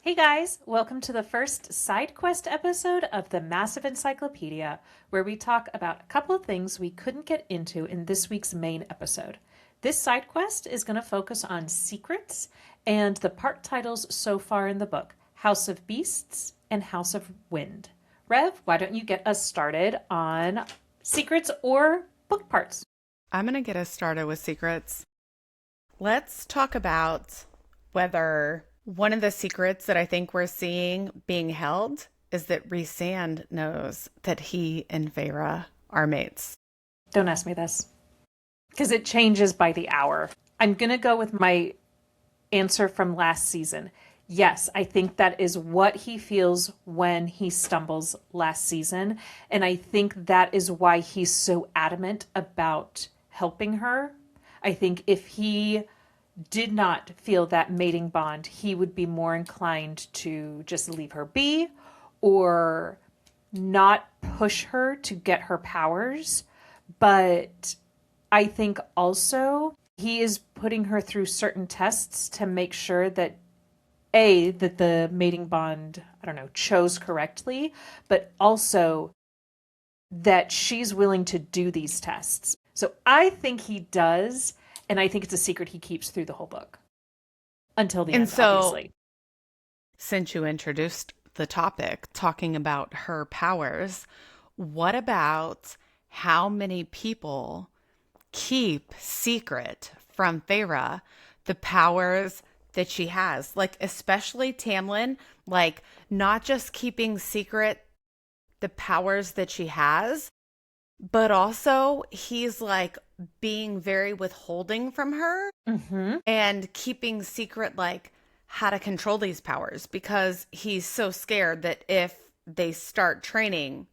Hey guys, welcome to the first side quest episode of the Massive Encyclopedia, where we talk about a couple of things we couldn't get into in this week's main episode. This side quest is going to focus on secrets and the part titles so far in the book, House of Beasts and House of Wind. Rev, why don't you get us started on secrets or book parts? I'm going to get us started with secrets. Let's talk about whether one of the secrets that I think we're seeing being held is that Rhysand knows that he and Feyre are mates. Don't ask me this, because it changes by the hour. I'm going to go with my answer from last season. Yes, I think that is what he feels when he stumbles last season. And I think that is why he's so adamant about helping her. I think if he did not feel that mating bond, he would be more inclined to just leave her be or not push her to get her powers. But I think also he is putting her through certain tests to make sure that that the mating bond, chose correctly, but also that she's willing to do these tests. So I think he does. And I think it's a secret he keeps through the whole book. Until the end, obviously. Since you introduced the topic, talking about her powers, what about how many people keep secret from Feyre the powers that she has? Like, especially Tamlin, like, not just keeping secret the powers that she has, but also he's like being very withholding from her and keeping secret like how to control these powers, because he's so scared that if they start training,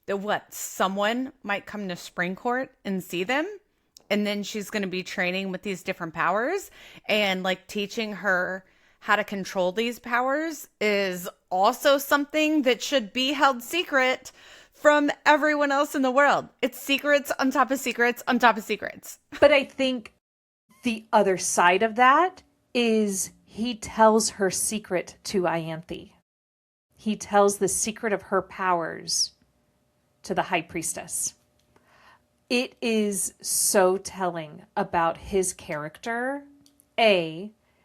that someone might come to Springcourt and see them, and then she's going to be training with these different powers, and like teaching her how to control these powers is also something that should be held secret from everyone else in the world. It's secrets on top of secrets on top of secrets. But I think the other side of that is he tells her secret to Ianthe. He tells the secret of her powers to the High Priestess. It is so telling about his character,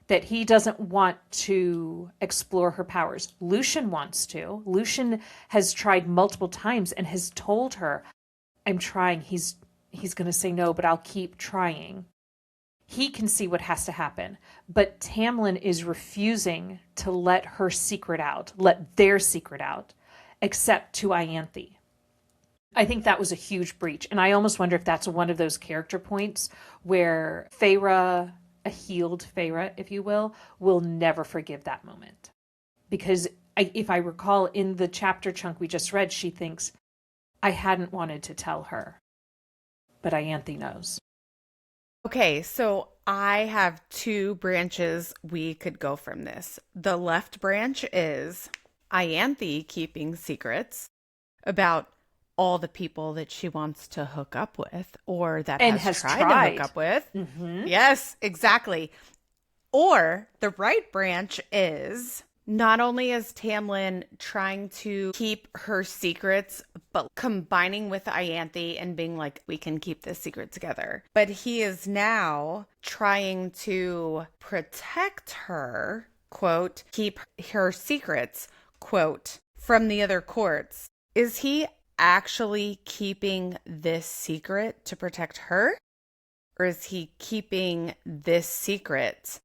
that he doesn't want to explore her powers. Lucian wants to. Lucian has tried multiple times and has told her, I'm trying. He's going to say no, but I'll keep trying. He can see what has to happen. But Tamlin is refusing to let her secret out, let their secret out, except to Ianthe. I think that was a huge breach. And I almost wonder if that's one of those character points where Feyre, a healed Feyre, if you will never forgive that moment. Because if I recall in the chapter chunk we just read, she thinks, I hadn't wanted to tell her, but Ianthe knows. Okay, so I have two branches we could go from this. The left branch is Ianthe keeping secrets about all the people that she wants to hook up with, or that has tried to hook up with. Mm-hmm. Yes, exactly. Or the right branch is not only is Tamlin trying to keep her secrets, but combining with Ianthe and being like, we can keep this secret together. But he is now trying to protect her, quote, keep her secrets, quote, from the other courts. Is he actually keeping this secret to protect her? Or is he keeping this secret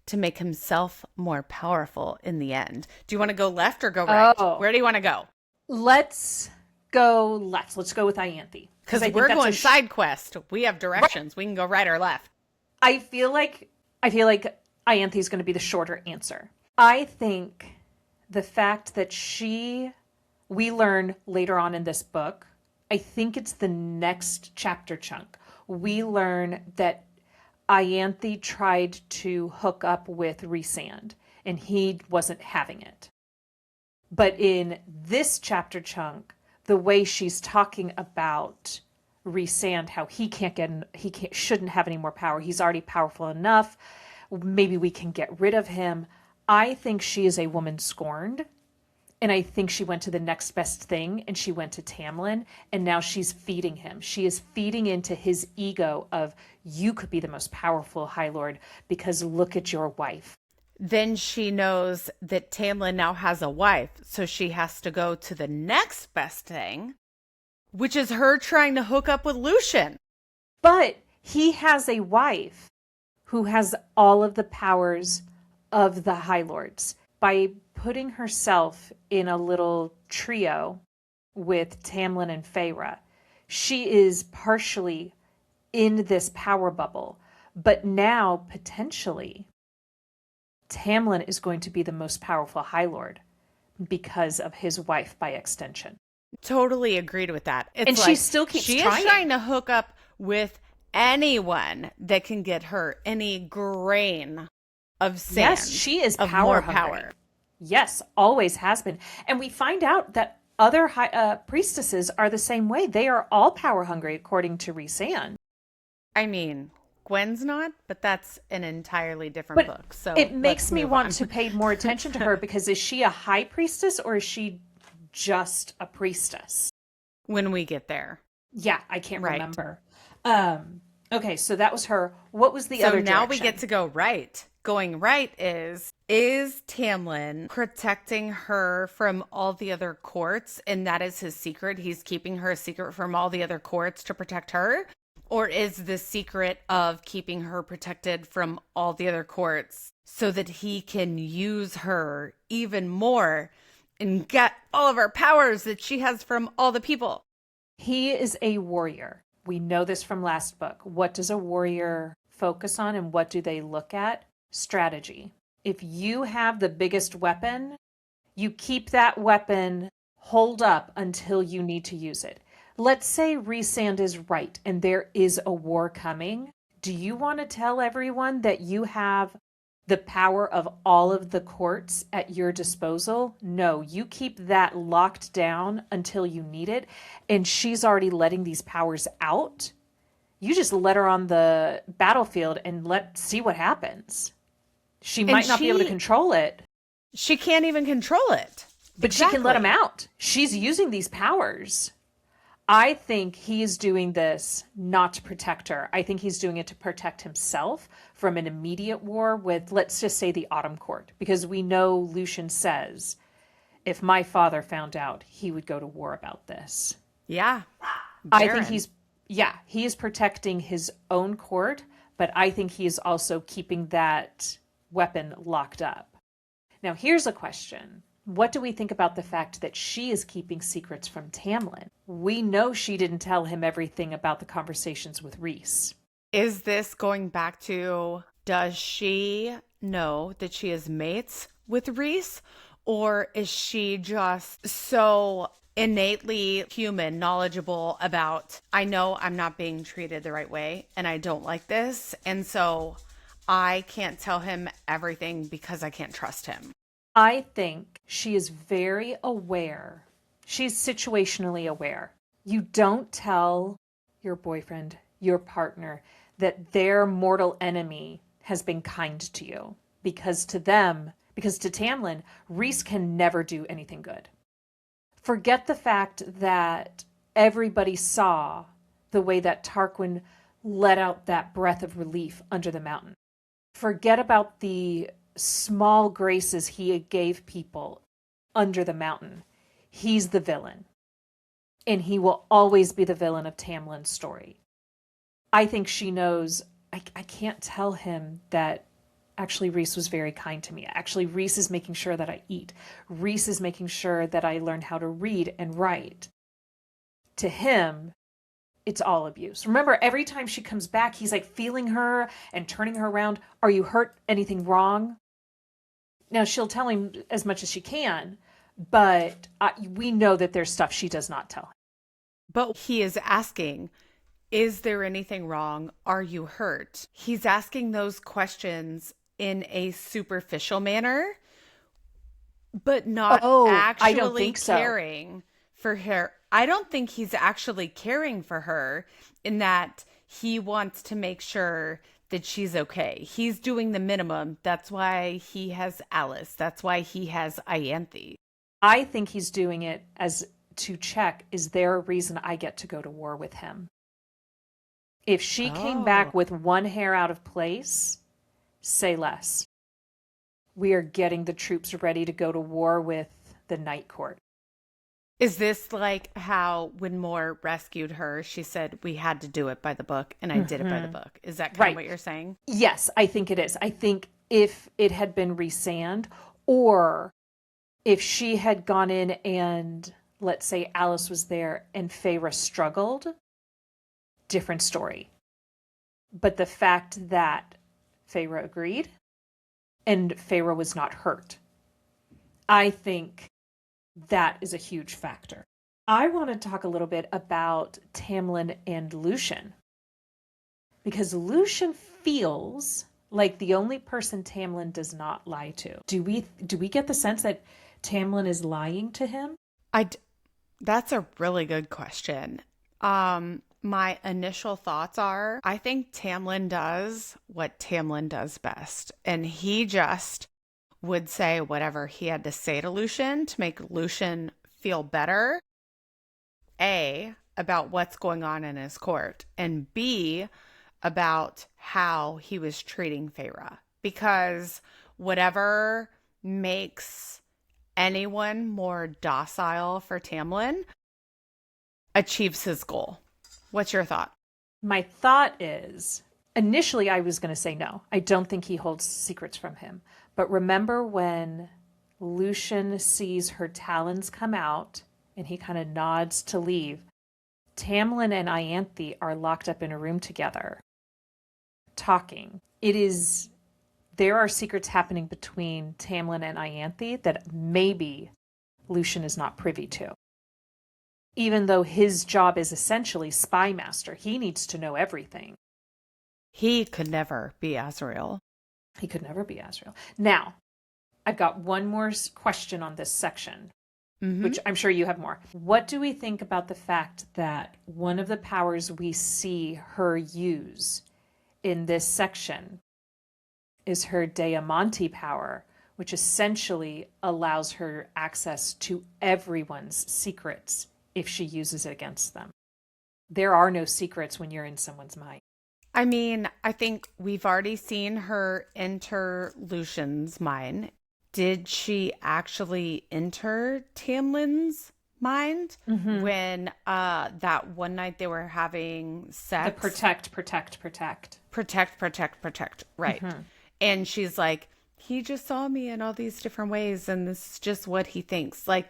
to make himself more powerful in the end? Do you want to go left or go right? Where do you want to go? Let's go left. Let's go with Ianthe. Because we're going side quest. We have directions. Right. We can go right or left. I feel like Ianthe is going to be the shorter answer. I think the fact that we learn later on in this book, I think it's the next chapter chunk, we learn that Ianthe tried to hook up with Rhysand and he wasn't having it. But in this chapter chunk, the way she's talking about Rhysand, how he shouldn't have any more power. He's already powerful enough. Maybe we can get rid of him. I think she is a woman scorned. And I think she went to the next best thing, and she went to Tamlin, and now she's feeding him. She is feeding into his ego of, you could be the most powerful High Lord because look at your wife. Then she knows that Tamlin now has a wife, so she has to go to the next best thing, which is her trying to hook up with Lucian. But he has a wife who has all of the powers of the High Lords. By putting herself in a little trio with Tamlin and Feyre, she is partially in this power bubble. But now, potentially, Tamlin is going to be the most powerful High Lord because of his wife by extension. Totally agreed with that. It's and like she still keeps she trying. Is trying to hook up with anyone that can get her any grain of sand. Yes, she is of power more hungry. power. Yes, always has been. And we find out that other priestesses are the same way. They are all power hungry, according to Rhys-Anne. I mean, Gwen's not, but that's an entirely different book. So it makes me want to pay more attention to her, because is she a high priestess or is she just a priestess? When we get there. Yeah, I can't remember. Okay, so that was her. What was the other direction? So now we get to go right. Going right is Tamlin protecting her from all the other courts, and that is his secret? He's keeping her a secret from all the other courts to protect her? Or is the secret of keeping her protected from all the other courts so that he can use her even more and get all of her powers that she has from all the people? He is a warrior. We know this from last book. What does a warrior focus on, and what do they look at? Strategy. If you have the biggest weapon, you keep that weapon holed up until you need to use it. Let's say Rhys-Anne is right and there is a war coming. Do you want to tell everyone that you have the power of all of the courts at your disposal? No, you keep that locked down until you need it. And she's already letting these powers out. You just let her on the battlefield and see what happens. She might not be able to control it. She can't even control it. But she can let them out. She's using these powers. I think he's doing this not to protect her. I think he's doing it to protect himself from an immediate war with, let's just say, the Autumn Court. Because we know Lucian says, if my father found out, he would go to war about this. Yeah. I think he is protecting his own court, but I think he is also keeping that weapon locked up. Now, here's a question. What do we think about the fact that she is keeping secrets from Tamlin? We know she didn't tell him everything about the conversations with Rhys. Is this going back to, does she know that she is mates with Rhys? Or is she just so innately human, knowledgeable about, I know I'm not being treated the right way and I don't like this, and so I can't tell him everything because I can't trust him? I think she is very aware. She's situationally aware. You don't tell your boyfriend, your partner, that their mortal enemy has been kind to you. Because to Tamlin, Rhys can never do anything good. Forget the fact that everybody saw the way that Tarquin let out that breath of relief under the mountain. Forget about the small graces he gave people under the mountain. He's the villain. And he will always be the villain of Tamlin's story. I think she knows, I can't tell him that actually Rhys was very kind to me. Actually, Rhys is making sure that I eat. Rhys is making sure that I learn how to read and write. To him, it's all abuse. Remember, every time she comes back, he's like feeling her and turning her around. Are you hurt? Anything wrong? Now, she'll tell him as much as she can, but we know that there's stuff she does not tell him. But he is asking, is there anything wrong? Are you hurt? He's asking those questions in a superficial manner, but not actually I don't think caring for her. I don't think he's actually caring for her, in that he wants to make sure that she's okay. He's doing the minimum. That's why he has Alice. That's why he has Ianthe. I think he's doing it as to check, is there a reason I get to go to war with him? If she came back with one hair out of place, say less. We are getting the troops ready to go to war with the Night Court. Is this like how when Moore rescued her, she said, we had to do it by the book, and I did it by the book? Is that kind of what you're saying? Yes, I think it is. I think if it had been Rhysand, or if she had gone in and, let's say, Alice was there and Feyre struggled, different story. But the fact that Feyre agreed and Feyre was not hurt, I think that is a huge factor. I want to talk a little bit about Tamlin and Lucien, because Lucien feels like the only person Tamlin does not lie to. Do we get the sense that Tamlin is lying to him? That's a really good question. My initial thoughts are, I think Tamlin does what Tamlin does best, and he just would say whatever he had to say to Lucien to make Lucien feel better, A, about what's going on in his court, and B, about how he was treating Feyre. Because whatever makes anyone more docile for Tamlin achieves his goal. What's your thought? My thought is, initially I was going to say no. I don't think he holds secrets from him. But remember when Lucien sees her talons come out and he kind of nods to leave, Tamlin and Ianthe are locked up in a room together, talking. There are secrets happening between Tamlin and Ianthe that maybe Lucien is not privy to. Even though his job is essentially spy master, he needs to know everything. He could never be Azriel. He could never be Azriel. Now, I've got one more question on this section, which I'm sure you have more. What do we think about the fact that one of the powers we see her use in this section is her Diamante power, which essentially allows her access to everyone's secrets if she uses it against them? There are no secrets when you're in someone's mind. I mean, I think we've already seen her enter Lucien's mind. Did she actually enter Tamlin's mind when that one night they were having sex? The protect. Protect. Right. And she's like, he just saw me in all these different ways, and this is just what he thinks. Like,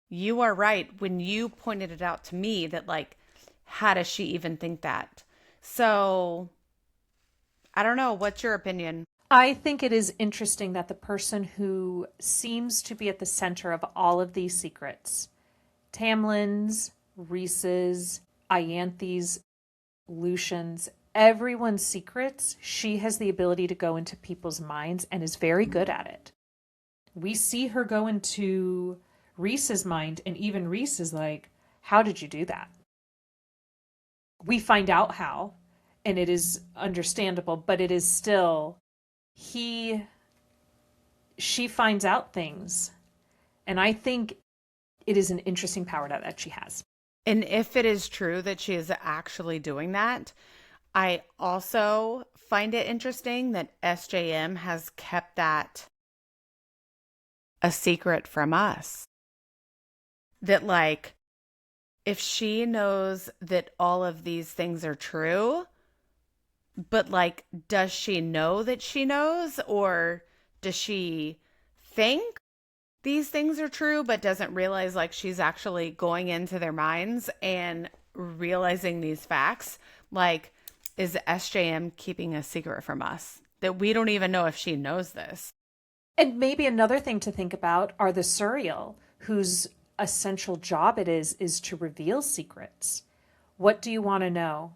you are right when you pointed it out to me that, like, how does she even think that? So, I don't know. What's your opinion? I think it is interesting that the person who seems to be at the center of all of these secrets, Tamlin's, Rhys's, Ianthe's, Lucien's, everyone's secrets, she has the ability to go into people's minds and is very good at it. We see her go into Rhys's mind, and even Rhys is like, how did you do that? We find out how, and it is understandable, but it is still, she finds out things. And I think it is an interesting power that she has. And if it is true that she is actually doing that, I also find it interesting that SJM has kept that a secret from us. That, like, if she knows that all of these things are true, but, like, does she know that she knows, or does she think these things are true but doesn't realize, like, she's actually going into their minds and realizing these facts? Like, is SJM keeping a secret from us that we don't even know if she knows this? And maybe another thing to think about are the Suriel, whose essential job it is to reveal secrets. What do you want to know?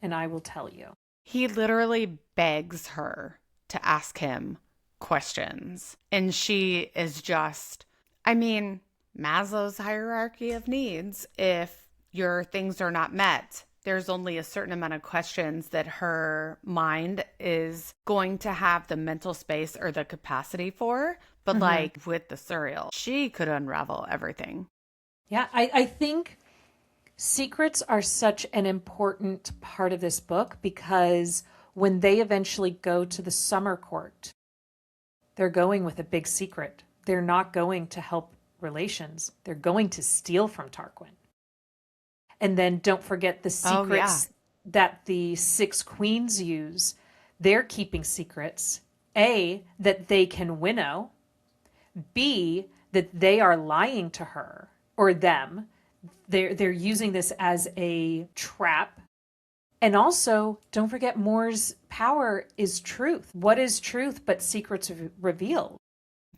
And I will tell you. He literally begs her to ask him questions. And she is just, I mean, Maslow's hierarchy of needs. If your things are not met, there's only a certain amount of questions that her mind is going to have the mental space or the capacity for. But like with the Surreal, she could unravel everything. Yeah, I think secrets are such an important part of this book because when they eventually go to the summer court, they're going with a big secret. They're not going to help relations. They're going to steal from Tarquin. And then don't forget the secrets that the six queens use. They're keeping secrets. A, that they can winnow. B, that they are lying to her or them. They're using this as a trap. And also, don't forget Moore's power is truth. What is truth but secrets revealed?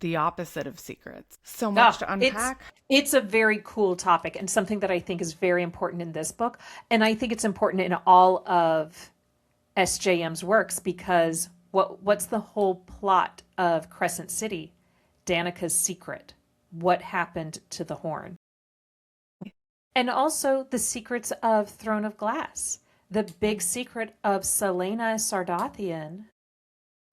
The opposite of secrets. So much to unpack. It's a very cool topic and something that I think is very important in this book. And I think it's important in all of SJM's works because what's the whole plot of Crescent City? Danica's secret. What happened to the horn? And also the secrets of Throne of Glass. The big secret of Selena Sardathian.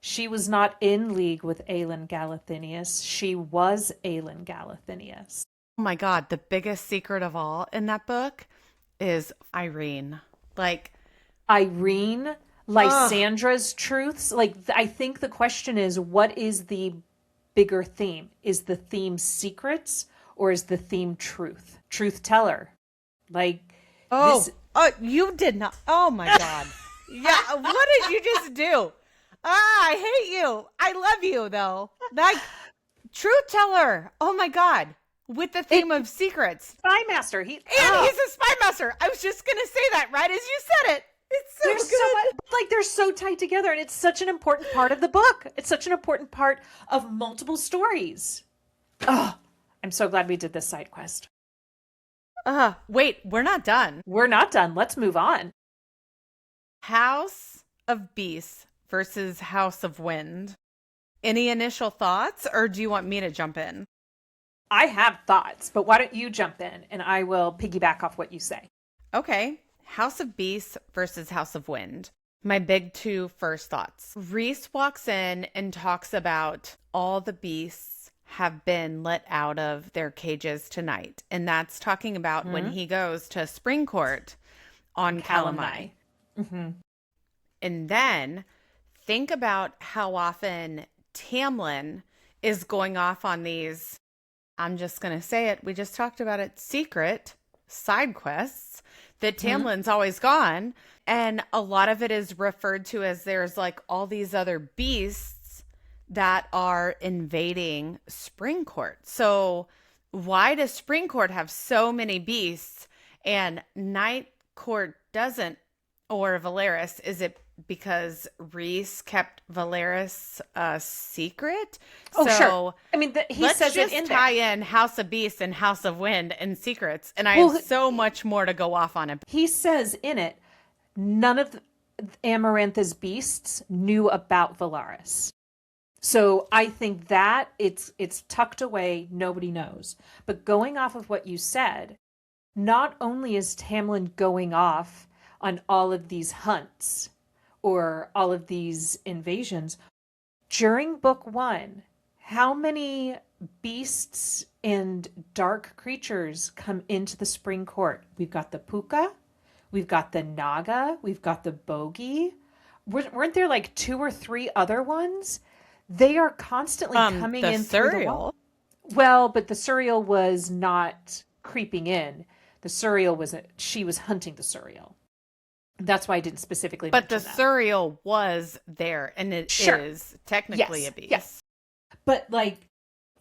She was not in league with Aelin Galathinius. She was Aelin Galathinius. Oh my God, the biggest secret of all in that book is Irene. Like Irene, Lysandra's truths. Like, I think the question is, what is the bigger theme? Is the theme secrets or is the theme truth? Truth teller. Like, you did not. Oh my God. Yeah. What did you just do? I hate you. I love you though. Like, truth teller. Oh my God. With the theme of secrets. Spy master. He's a spy master. I was just going to say that right as you said it. It's so good. They're so tied together and it's such an important part of the book. It's such an important part of multiple stories. Oh, I'm so glad we did this side quest. Wait, we're not done. We're not done. Let's move on. House of Beasts versus House of Wind. Any initial thoughts or do you want me to jump in? I have thoughts, but why don't you jump in and I will piggyback off what you say. Okay. House of Beasts versus House of Wind. My big two first thoughts. Rhys walks in and talks about all the beasts have been let out of their cages tonight. And that's talking about when he goes to Spring Court on Calamai. And then think about how often Tamlin is going off on these, I'm just going to say it, we just talked about it, secret side quests that Tamlin's always gone. And a lot of it is referred to as there's like all these other beasts that are invading Spring Court. So why does Spring Court have so many beasts and Night Court doesn't, or Valeris? Is it because Rhys kept Valeris a secret? Oh, so, sure. I mean, he says just it in tie there. in House of Beasts and House of Wind and secrets, and I have so much more to go off on it. He says in it, none of Amarantha's beasts knew about Valeris. So I think that it's tucked away, nobody knows. But going off of what you said, not only is Tamlin going off on all of these hunts or all of these invasions, during book one, how many beasts and dark creatures come into the Spring Court? We've got the Puka, we've got the Naga, we've got the Bogey. Weren't there like 2 or 3 other ones? They are constantly coming in through the wall. Well, but the Surreal was not creeping in. The Surreal she was hunting the Surreal. That's why I didn't specifically mention that. But the Surreal was there, and it is technically a beast. Yes. But like,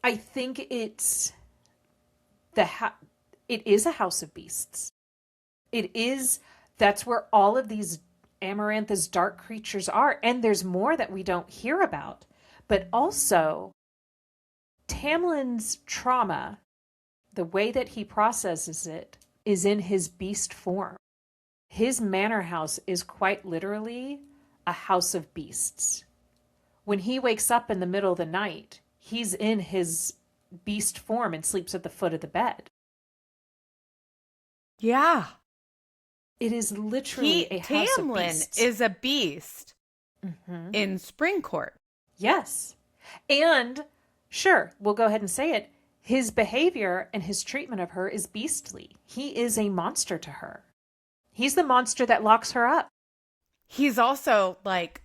I think it is a house of beasts. That's where all of these Amarantha's dark creatures are, and there's more that we don't hear about. But also, Tamlin's trauma, the way that he processes it, is in his beast form. His manor house is quite literally a house of beasts. When he wakes up in the middle of the night, he's in his beast form and sleeps at the foot of the bed. Yeah. It is literally a house of Tamlin beasts. is a beast Mm-hmm. in Spring Court. Yes. And sure, we'll go ahead and say it. His behavior and his treatment of her is beastly. He is a monster to her. He's the monster that locks her up. He's also like,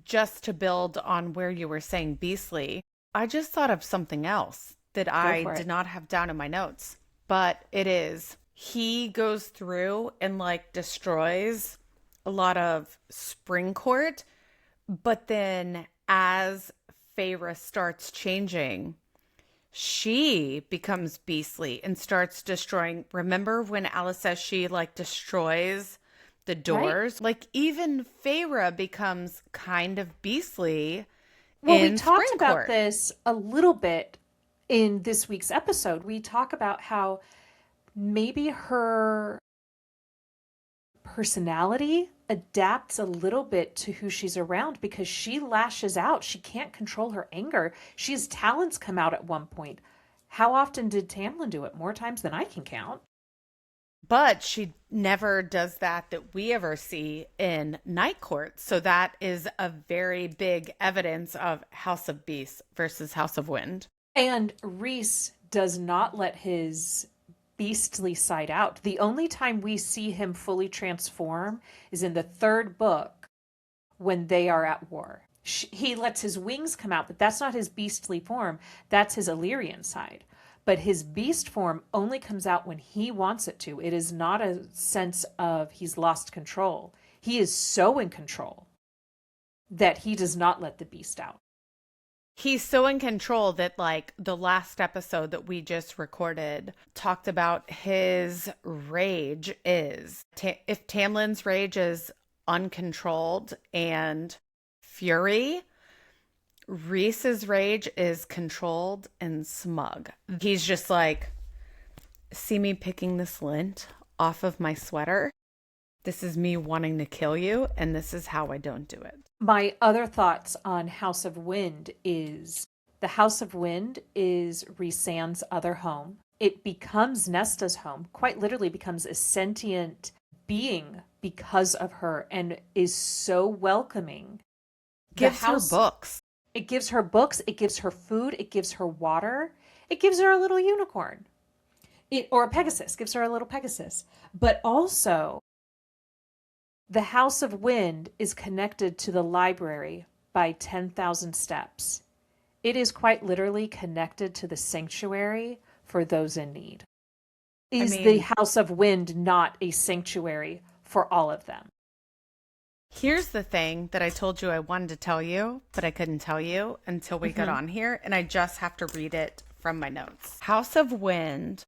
just to build on where you were saying beastly, I just thought of something else that I did not have down in my notes, but it is he goes through and like destroys a lot of Spring Court, but then as Feyre starts changing, she becomes beastly and starts destroying. Remember when Alice says she like destroys the doors? Right. Like even Feyre becomes kind of beastly. Well, we talked about this a little bit in this week's episode. We talk about how maybe her personality adapts a little bit to who she's around because she lashes out. She can't control her anger. She has talons come out at one point. How often did Tamlin do it? More times than I can count. But she never does that we ever see in Night Court. So that is a very big evidence of House of Beasts versus House of Wind. And Rhys does not let his beastly side out. The only time we see him fully transform is in the third book when they are at war. He lets his wings come out, but that's not his beastly form. That's his Illyrian side. But his beast form only comes out when he wants it to. It is not a sense of he's lost control. He is so in control that he does not let the beast out. He's so in control that like the last episode that we just recorded talked about his rage is, if Tamlin's rage is uncontrolled and fury, Rhys's rage is controlled and smug. He's just like, see me picking this lint off of my sweater? This is me wanting to kill you, and this is how I don't do it. My other thoughts on House of Wind is the House of Wind is Rhysand's other home. It becomes Nesta's home, quite literally becomes a sentient being because of her and is so welcoming. Gives her books. It gives her books, it gives her food, it gives her water, it gives her a little unicorn. Or a Pegasus, gives her a little Pegasus. But also, the House of Wind is connected to the library by 10,000 steps. It is quite literally connected to the sanctuary for those in need. Is the House of Wind not a sanctuary for all of them? Here's the thing that I told you I wanted to tell you, but I couldn't tell you until we got on here, and I just have to read it from my notes. House of Wind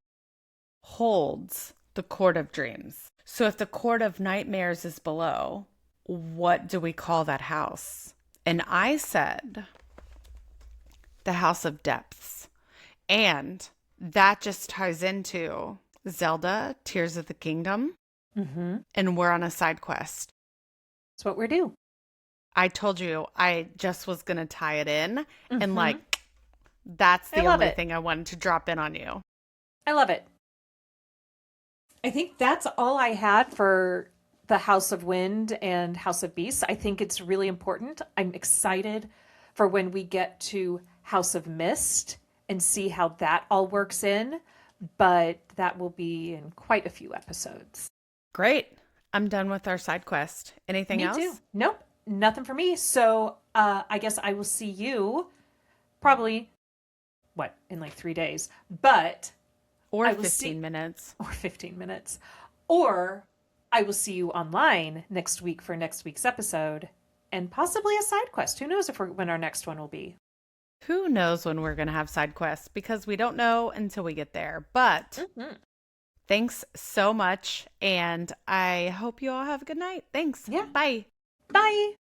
holds the Court of Dreams. So if the Court of Nightmares is below, what do we call that house? And I said the House of Depths. And that just ties into Zelda, Tears of the Kingdom. And we're on a side quest. That's what we're doing. I told you I just was going to tie it in. And like, that's the only thing I wanted to drop in on you. I love it. I think that's all I had for the House of Wind and House of Beasts. I think it's really important. I'm excited for when we get to House of Mist and see how that all works in. But that will be in quite a few episodes. Great. I'm done with our side quest. Anything else? Me too. Nope. Nothing for me. So I guess I will see you probably, in like 3 days. But... Or 15 minutes. Or 15 minutes. Or I will see you online next week for next week's episode and possibly a side quest. Who knows when our next one will be? Who knows when we're going to have side quests because we don't know until we get there. But thanks so much. And I hope you all have a good night. Thanks. Yeah. Bye. Bye.